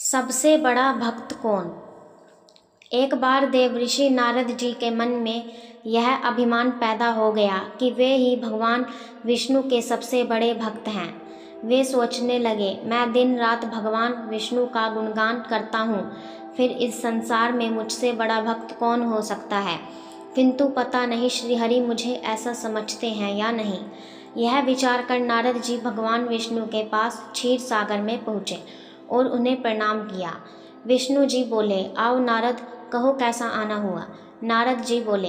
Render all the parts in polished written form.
सबसे बड़ा भक्त कौन? एक बार देवऋषि नारद जी के मन में यह अभिमान पैदा हो गया कि वे ही भगवान विष्णु के सबसे बड़े भक्त हैं। वे सोचने लगे, मैं दिन रात भगवान विष्णु का गुणगान करता हूँ, फिर इस संसार में मुझसे बड़ा भक्त कौन हो सकता है। किंतु पता नहीं श्रीहरि मुझे ऐसा समझते हैं या नहीं। यह विचार कर नारद जी भगवान विष्णु के पास क्षीर सागर में पहुँचे और उन्हें प्रणाम किया। विष्णु जी बोले, आओ नारद, कहो कैसा आना हुआ। नारद जी बोले,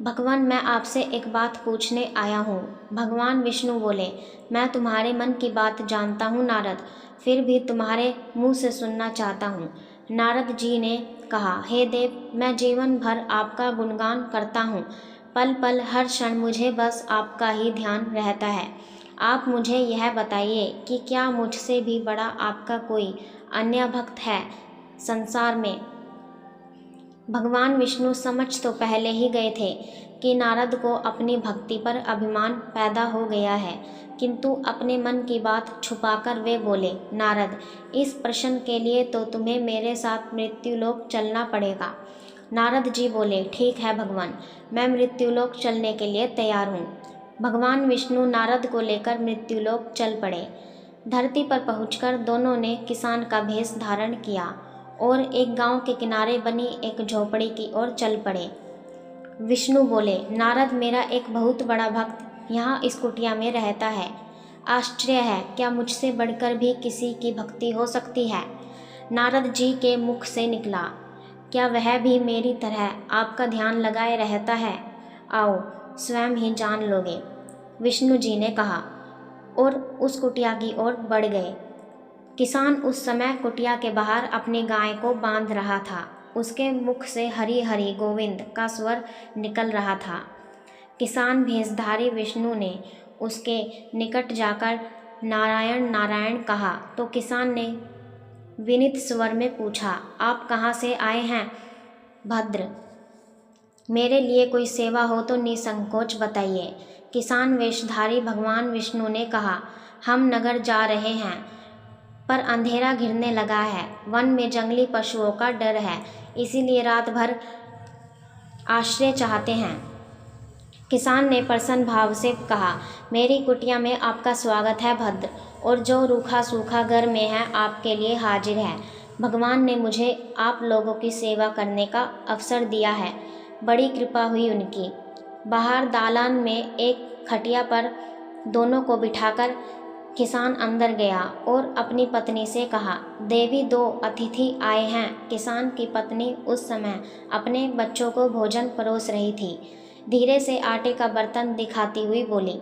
भगवान मैं आपसे एक बात पूछने आया हूँ। भगवान विष्णु बोले, मैं तुम्हारे मन की बात जानता हूँ नारद, फिर भी तुम्हारे मुँह से सुनना चाहता हूँ। नारद जी ने कहा, हे देव, मैं जीवन भर आपका गुणगान करता हूँ। पल पल हर क्षण मुझे बस आपका ही ध्यान रहता है। आप मुझे यह बताइए कि क्या मुझसे भी बड़ा आपका कोई अन्य भक्त है संसार में। भगवान विष्णु समझ तो पहले ही गए थे कि नारद को अपनी भक्ति पर अभिमान पैदा हो गया है, किंतु अपने मन की बात छुपाकर वे बोले, नारद, इस प्रश्न के लिए तो तुम्हें मेरे साथ मृत्युलोक चलना पड़ेगा। नारद जी बोले, ठीक है भगवान, मैं मृत्युलोक चलने के लिए तैयार हूँ। भगवान विष्णु नारद को लेकर मृत्युलोक चल पड़े। धरती पर पहुंचकर दोनों ने किसान का भेष धारण किया और एक गांव के किनारे बनी एक झोपड़ी की ओर चल पड़े। विष्णु बोले, नारद, मेरा एक बहुत बड़ा भक्त यहाँ इस कुटिया में रहता है। आश्चर्य है, क्या मुझसे बढ़कर भी किसी की भक्ति हो सकती है। नारद जी के मुख से निकला, क्या वह भी मेरी तरह आपका ध्यान लगाए रहता है। आओ स्वयं ही जान लोगे। विष्णु जी ने कहा और उस कुटिया की ओर बढ़ गए। किसान उस समय कुटिया के बाहर अपनी गाय को बांध रहा था। उसके मुख से हरि हरि गोविंद का स्वर निकल रहा था। किसान भेषधारी विष्णु ने उसके निकट जाकर नारायण नारायण कहा तो किसान ने विनीत स्वर में पूछा, आप कहाँ से आए हैं भद्र, मेरे लिए कोई सेवा हो तो निसंकोच बताइए। किसान वेशधारी भगवान विष्णु ने कहा, हम नगर जा रहे हैं पर अंधेरा घिरने लगा है। वन में जंगली पशुओं का डर है, इसीलिए रात भर आश्रय चाहते हैं। किसान ने प्रसन्न भाव से कहा, मेरी कुटिया में आपका स्वागत है भद्र, और जो रूखा सूखा घर में है आपके लिए हाजिर है। भगवान ने मुझे आप लोगों की सेवा करने का अवसर दिया है, बड़ी कृपा हुई उनकी। बाहर दालान में एक खटिया पर दोनों को बिठाकर किसान अंदर गया और अपनी पत्नी से कहा, देवी, दो अतिथि आए हैं। किसान की पत्नी उस समय अपने बच्चों को भोजन परोस रही थी। धीरे से आटे का बर्तन दिखाती हुई बोली,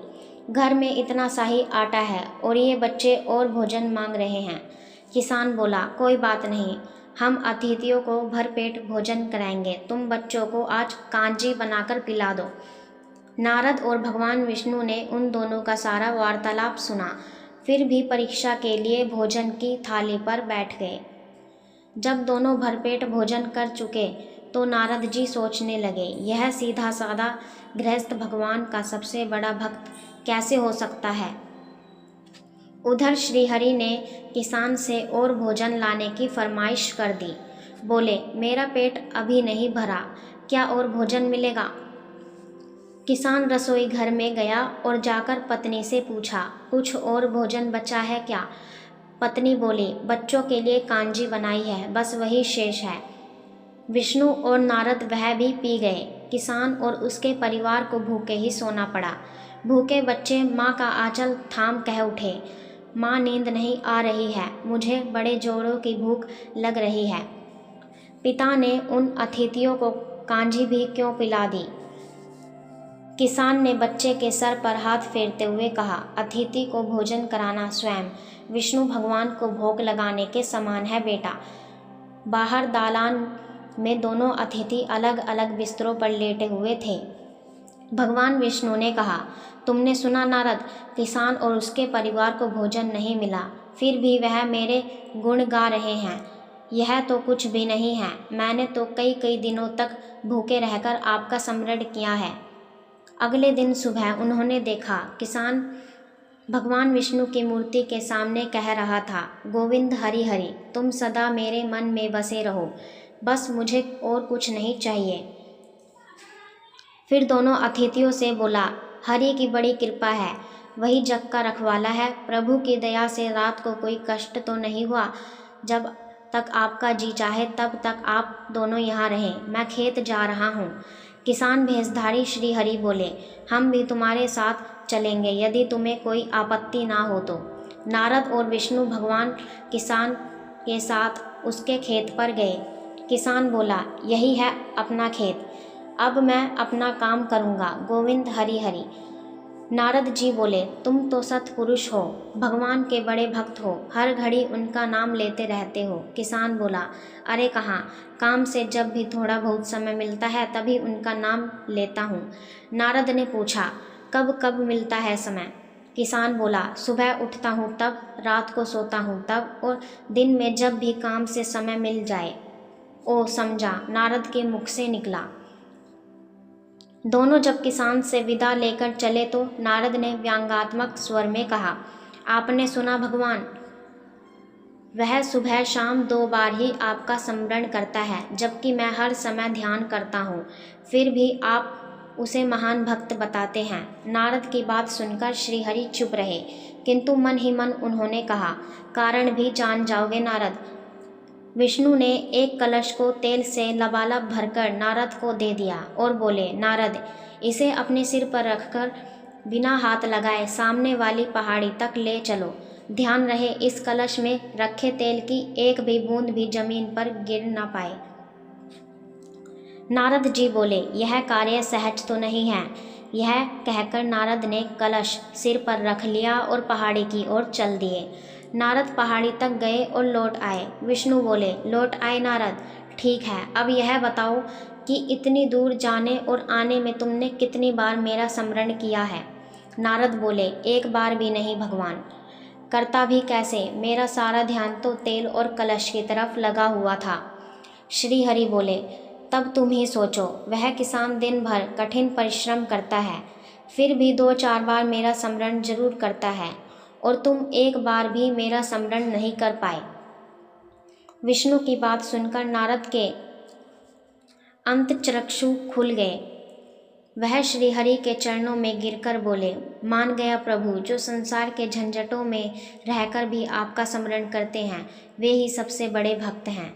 घर में इतना सा ही आटा है और ये बच्चे और भोजन मांग रहे हैं। किसान बोला, कोई बात नहीं, हम अतिथियों को भरपेट भोजन कराएंगे, तुम बच्चों को आज कांजी बनाकर पिला दो। नारद और भगवान विष्णु ने उन दोनों का सारा वार्तालाप सुना, फिर भी परीक्षा के लिए भोजन की थाली पर बैठ गए। जब दोनों भरपेट भोजन कर चुके तो नारद जी सोचने लगे, यह सीधा साधा गृहस्थ भगवान का सबसे बड़ा भक्त कैसे हो सकता है। उधर श्रीहरि ने किसान से और भोजन लाने की फरमाइश कर दी। बोले, मेरा पेट अभी नहीं भरा, क्या और भोजन मिलेगा। किसान रसोई घर में गया और जाकर पत्नी से पूछा, कुछ और भोजन बचा है क्या। पत्नी बोली, बच्चों के लिए कांजी बनाई है, बस वही शेष है। विष्णु और नारद वह भी पी गए। किसान और उसके परिवार को भूखे ही सोना पड़ा। भूखे बच्चे माँ का आंचल थाम कह उठे, माँ, नींद नहीं आ रही है, मुझे बड़े जोरों की भूख लग रही है। पिता ने उन अतिथियों को कांजी भी क्यों पिला दी। किसान ने बच्चे के सर पर हाथ फेरते हुए कहा, अतिथि को भोजन कराना स्वयं विष्णु भगवान को भोग लगाने के समान है बेटा। बाहर दालान में दोनों अतिथि अलग अलग बिस्तरों पर लेटे हुए थे। भगवान विष्णु ने कहा, तुमने सुना नारद, किसान और उसके परिवार को भोजन नहीं मिला, फिर भी वह मेरे गुण गा रहे हैं। यह तो कुछ भी नहीं है, मैंने तो कई कई दिनों तक भूखे रहकर आपका स्मरण किया है। अगले दिन सुबह उन्होंने देखा किसान भगवान विष्णु की मूर्ति के सामने कह रहा था, गोविंद हरि हरि, तुम सदा मेरे मन में बसे रहो, बस मुझे और कुछ नहीं चाहिए। फिर दोनों अतिथियों से बोला, हरि की बड़ी कृपा है, वही जग का रखवाला है। प्रभु की दया से रात को कोई कष्ट तो नहीं हुआ। जब तक आपका जी चाहे तब तक आप दोनों यहाँ रहें, मैं खेत जा रहा हूँ। किसान भेषधारी श्री हरि बोले, हम भी तुम्हारे साथ चलेंगे यदि तुम्हें कोई आपत्ति ना हो तो। नारद और विष्णु भगवान किसान के साथ उसके खेत पर गए। किसान बोला, यही है अपना खेत, अब मैं अपना काम करूँगा, गोविंद हरि हरि। नारद जी बोले, तुम तो सत्पुरुष हो, भगवान के बड़े भक्त हो, हर घड़ी उनका नाम लेते रहते हो। किसान बोला, अरे कहाँ, काम से जब भी थोड़ा बहुत समय मिलता है तभी उनका नाम लेता हूँ। नारद ने पूछा, कब कब मिलता है समय? किसान बोला, सुबह उठता हूँ तब, रात को सोता हूँ तब, और दिन में जब भी काम से समय मिल जाए। ओ समझा, नारद के मुख से निकला। दोनों जब किसान से विदा लेकर चले तो नारद ने व्यंग्यात्मक स्वर में कहा, आपने सुना भगवान, वह सुबह शाम 2 बार ही आपका स्मरण करता है, जबकि मैं हर समय ध्यान करता हूँ, फिर भी आप उसे महान भक्त बताते हैं। नारद की बात सुनकर श्रीहरि चुप रहे, किंतु मन ही मन उन्होंने कहा, कारण भी जान जाओगे नारद। विष्णु ने एक कलश को तेल से लबालब भरकर नारद को दे दिया और बोले, नारद, इसे अपने सिर पर रखकर बिना हाथ लगाए सामने वाली पहाड़ी तक ले चलो। ध्यान रहे इस कलश में रखे तेल की एक भी बूंद भी जमीन पर गिर न पाए। नारद जी बोले, यह कार्य सहज तो नहीं है। यह कहकर नारद ने कलश सिर पर रख लिया और पहाड़ी की ओर चल दिए। नारद पहाड़ी तक गए और लौट आए। विष्णु बोले, लौट आए नारद, ठीक है, अब यह बताओ कि इतनी दूर जाने और आने में तुमने कितनी बार मेरा स्मरण किया है? नारद बोले, एक बार भी नहीं भगवान। करता भी कैसे, मेरा सारा ध्यान तो तेल और कलश की तरफ लगा हुआ था। श्री हरि बोले, तब तुम ही सोचो, वह किसान दिन भर कठिन परिश्रम करता है, फिर भी 2-4 बार मेरा स्मरण जरूर करता है, और तुम एक बार भी मेरा स्मरण नहीं कर पाए। विष्णु की बात सुनकर नारद के अंतःचक्षु खुल गए। वह श्रीहरि के चरणों में गिरकर बोले, मान गया प्रभु, जो संसार के झंझटों में रहकर भी आपका स्मरण करते हैं, वे ही सबसे बड़े भक्त हैं।